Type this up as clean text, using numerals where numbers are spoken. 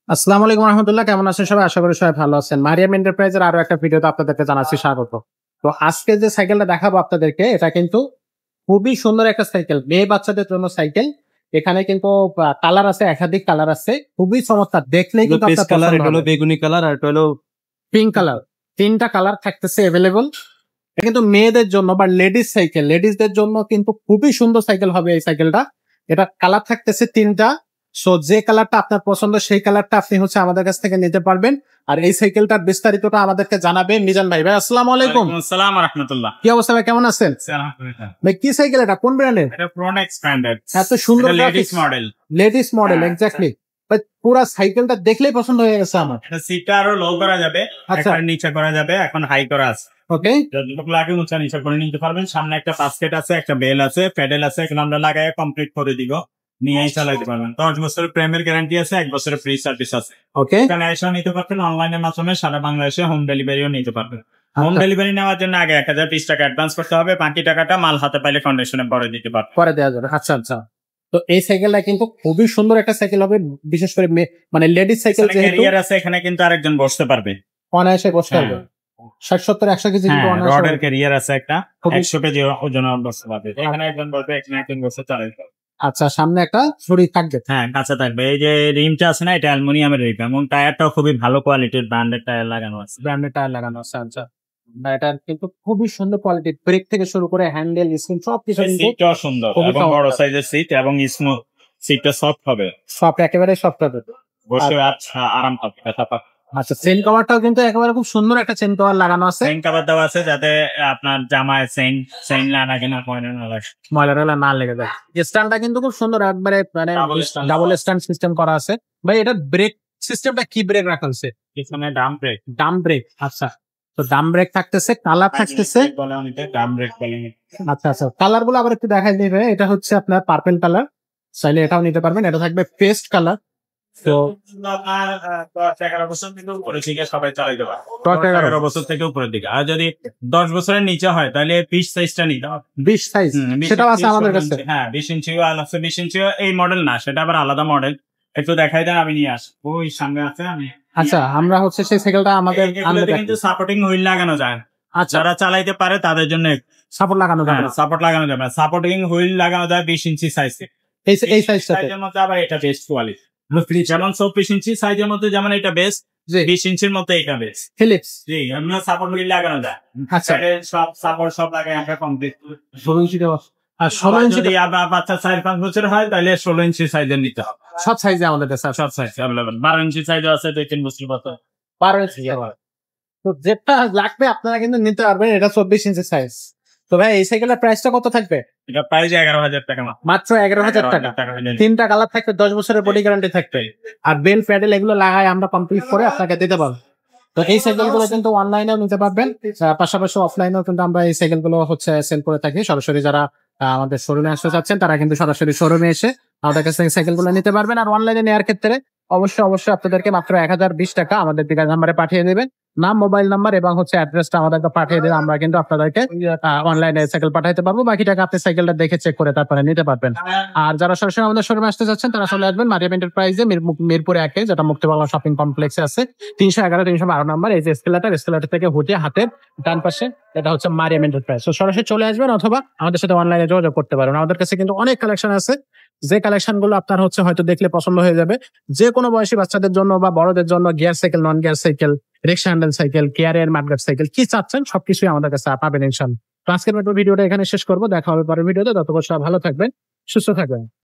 আসসালামু আলাইকুম রহমতুল্লাহ, কেমন আছেন সবাই? আশা করি সবাই ভালো আছেন। মারিয়াম এন্টারপ্রাইজের আরো একটা ভিডিওতে আপনাদেরকে জানাচ্ছি স্বাগত। তো আজকে যে সাইকেলটা দেখাবো আপনাদেরকে, এটা কিন্তু খুবই সুন্দর একটা সাইকেল, মেয়ে বাচ্চাদের জন্য সাইকেল। এখানে কিন্তু কালার আছে, একাধিক কালার আছে, খুবই চমৎকার, দেখলেই কিন্তু আপনার কালার, পছন্দ এটা হলো হবে। বেগুনি কালার আর এটা হলো পিঙ্ক কালার, তিনটা কালার থাকতেছে অ্যাভেলেবল। এটা কিন্তু মেয়েদের জন্য বা লেডিস সাইকেল, লেডিসদের জন্য কিন্তু খুবই সুন্দর সাইকেল হবে এই সাইকেলটা। এটা কালার থাকতেছে তিনটা। সো যে কালারটা আপনার পছন্দ সেই কালারটা আপনি আমাদের কাছ থেকে নিতে পারবেন। আর এই সাইকেলটার বিস্তারিতটা আমাদেরকে জানাবে মিজান ভাই। ভাই আসসালামু আলাইকুম। আসসালাম রাহমাতুল্লাহ। কি অবস্থা ভাই, কেমন আছেন? ভাই কি সাইকেল এটা, কোন ব্র্যান্ডের? এটা প্রোনেক্স ব্র্যান্ডের, এত সুন্দর ladies model. Ladies model, exactly. ভাই পুরো সাইকেলটা দেখলেই পছন্দ হয়ে গেছে আমার। এটা সিটটা আরো লো করা যাবে, আচ্ছা। এখন নিচে করা যাবে, এখন হাই করা আছে। ওকে, যতটুকু লাগে উঁচা নিচে করে নিতে পারবেন। সামনে একটা বাস্কেট আছে, একটা বেল আছে, প্যাডেল আছে, এগুলো আমরা লাগাই কমপ্লিট করে দিব, নিয়েই চালাইতে পারবেন। 10 বছরের প্রেমের গ্যারান্টি আছে, 1 বছরের ফ্রি সার্ভিস আছে। ওকে, এখানে এসে নিতে পারবেন, অনলাইনের মাধ্যমে সারা বাংলাদেশে হোম ডেলিভারিও নিতে পারবেন। হোম ডেলিভারি নেওয়ার জন্য আগে 1020 টাকা অ্যাডভান্স করতে হবে, বাকি টাকাটা মাল হাতে পাইলে কন্ডিশনে পরে দিতে পারবেন। পরে দেওয়া যাবে। আচ্ছা আচ্ছা। তো এই সাইকেলটা কিন্তু খুবই সুন্দর একটা সাইকেল হবে, বিশেষ করে মানে লেডিস সাইকেল যেহেতু ক্যারিয়ার আছে, এখানে কিন্তু আরেকজন বসতে পারবে, অনায়াসে বসতে পারবে। 60-70-100 কেজি কিন্তু হ্যাঁ, অনায়াসে রডের বসবে। ক্যারিয়ার আছে একটা, খুবই- 100 কেজি ওজন বসতে পারবে। এখানে একজন বসবে, এখানে একজন বসে চালাবে। আচ্ছা, সামনে একটা ছুরি থাকবে। হ্যাঁ, কাঁচা থাকবে। এই যে রিমটা আছে না, এটা অ্যালুমিনিয়ামের রিম, এবং টায়ারটাও খুবই ভালো কোয়ালিটির ব্র্যান্ডেড টায়ার লাগানো আছে। ব্র্যান্ডেড টায়ার লাগানো আছে। আচ্ছা, না, এটা কিন্তু খুবই সুন্দর কোয়ালিটি, ব্রেক থেকে শুরু করে হ্যান্ডেল, স্ক্রিন সবকিছু কিন্তু সিটটাও সুন্দর খুবই এবং বড় চমৎকার। সাইজের সিট, এবং স্মুথ, সিটটা সফট হবে, সফট, একেবারে সফট হবে। বসে আচ্ছা আরাম পাবে, ব্যথা পাবে। আচ্ছা, চেন কভারটাও কিন্তু একেবারে খুব সুন্দর একটা চেন কভার লাগানো আছে। চেইন কভার দেওয়া আছে যাতে আপনার জামায় চেইন চেইন লাগে না, ময়লা না লাগে। ময়লা টয়লা না লেগে যায়। স্ট্যান্ডটা কিন্তু খুব সুন্দর, একবারে মানে Double stand double stand system করা আছে। ভাই এটার ব্রেক সিস্টেমটা কি ব্রেক রাখা হয়েছে? পিছনে ডাম ব্রেক, ডাম ব্রেক। আচ্ছা, তো ডাম ব্রেক থাকতেছে, কালার থাকতেছে। বলে অনেকে ডাম ব্রেক বলে। আচ্ছা আচ্ছা, কালার গুলো আবার একটু দেখাই দিবে। এটা হচ্ছে আপনার পার্পল কালার, চাইলে এটাও নিতে পারবেন। এটা থাকবে পেস্ট কালার। তো আপনার 10-11 বছর থেকে উপরে দিকে সবাই চালাইতে পারে। 10-11 10-11 বছর থেকে উপরের দিকে। আর যদি 10 বছরের নিচে হয় তাহলে পিস সাইজটা নিতে হবে। 20 সাইজ, সেটাও আছে আমাদের কাছে। হ্যাঁ, 20 ইঞ্চিও আছে। 20 ইঞ্চিও এই মডেল না, সেটা আবার আলাদা মডেল। একটু দেখাই দেন, আমি নিয়ে আসবো। ওই সামনে আছে, আমি। আচ্ছা, আমরা সেই সাইকেলটা আমাদের এগুলোতে কিন্তু সাপোর্টিং হুইল লাগানো যায়। আচ্ছা, যারা চালাইতে পারে তাদের জন্য সাপোর্ট লাগানো যাবে। সাপোর্ট লাগানো যাবে। সাপোর্টিং হুইল লাগানো যায় 20 ইঞ্চি সাইজে। এই সাইজটাতে সাইজের মধ্যে আবার এটা বেস্ট কোয়ালিটি। যেমন 24 ইঞ্চি সাইজের মধ্যে যেমন এটা বেস্ট, জি 20 ইঞ্চির মধ্যে এটা বেস্ট। ফিলিপস। জি, আমরা সাপোর্ট হুইল লাগানো যায়। আচ্ছা, সব সাপোর্ট সব লাগাই আমরা কমপ্লিট। 16 ইঞ্চি দেওয়া। আর 16 ইঞ্চি যদি আবার বাচ্চা 4-5 বছর হয় তাহলে 16 ইঞ্চি সাইজের নিতে হবে। সব সাইজে আমাদের কাছে আছে। সব সাইজ अवेलेबल। 12 ইঞ্চি সাইজও আছে, 2-3 বছর পর। 12 ইঞ্চি। তো যেটা লাগবে আপনারা কিন্তু নিতে পারবেন। এটা 24 ইঞ্চি সাইজ। তো ভাই এই সাইকেলের প্রাইসটা কত থাকবে? এটা প্রাইস 11,000 টাকা মাত্র 11,000 টাকা। তিনটা কালার থাকবে, 10 বছরের বডি গ্যারান্টি থাকবে। আর বেল প্যাডেল এগুলো লাগাই আমরা কমপ্লিট করে আপনাকে দিতে পারবো। তো এই সাইকেলগুলো কিন্তু অনলাইনেও নিতে পারবেন, পাশাপাশি অফলাইনেও কিন্তু আমরা এই সাইকেলগুলো সেল করে থাকি। সরাসরি যারা আমাদের শোরুমে আসতে চাচ্ছেন তারা কিন্তু সরাসরি শোরুমে এসে আমাদের কাছ থেকে সাইকেলগুলো নিতে পারবেন। আর অনলাইনে নেওয়ার ক্ষেত্রে অবশ্যই আপনাদেরকে মাত্র 1020 টাকা আমাদের বিকাশ নাম্বারে পাঠিয়ে দেবেন। নাম, মোবাইল নাম্বার এবং অ্যাড্রেসটা আমাদেরকে পাঠিয়ে দেবেন। আমরা কিন্তু আপনাদেরকে অনলাইনে সাইকেল পাঠাইতে পারবো। বাকি টাকা আপনি সাইকেলটা দেখে চেক করে তারপরে নিতে পারবেন। আর যারা সরাসরি আমাদের শোরুমে আসতে চাচ্ছেন তারা চলে আসবেন মারিয়াম এন্টারপ্রাইজে, মিরপুরে 1, যেটা মুক্তিবাংলা শপিং কমপ্লেক্সে আছে, 311-312 নাম্বার। এই যে এসকেলেটর থেকে হুটে হাতের ডান পাশে, এটা হচ্ছে মারিয়াম এন্টারপ্রাইজ। তো সরাসরি চলে আসবেন অথবা আমাদের সাথে অনলাইনে যোগাযোগ করতে পারেন। আমাদের কাছে কিন্তু অনেক কালেকশন আছে, যে কালেকশন গুলো আপনার হয়তো দেখলে পছন্দ হয়ে যাবে। যে কোনো বয়সী বাচ্চাদের জন্য বা বড়দের জন্য gear cycle, non gear cycle, rickshaw handle cycle, কেয়ারের মাডগার্ড সাইকেল, কি চাচ্ছেন সবকিছুই আমাদের কাছে পাবেন ইনশাআল্লাহ। তো আজকের মতো ভিডিওটা এখানে শেষ করবো। দেখা হবে পরের ভিডিওতে। ততক্ষণ সবাই ভালো থাকবেন, সুস্থ থাকবেন।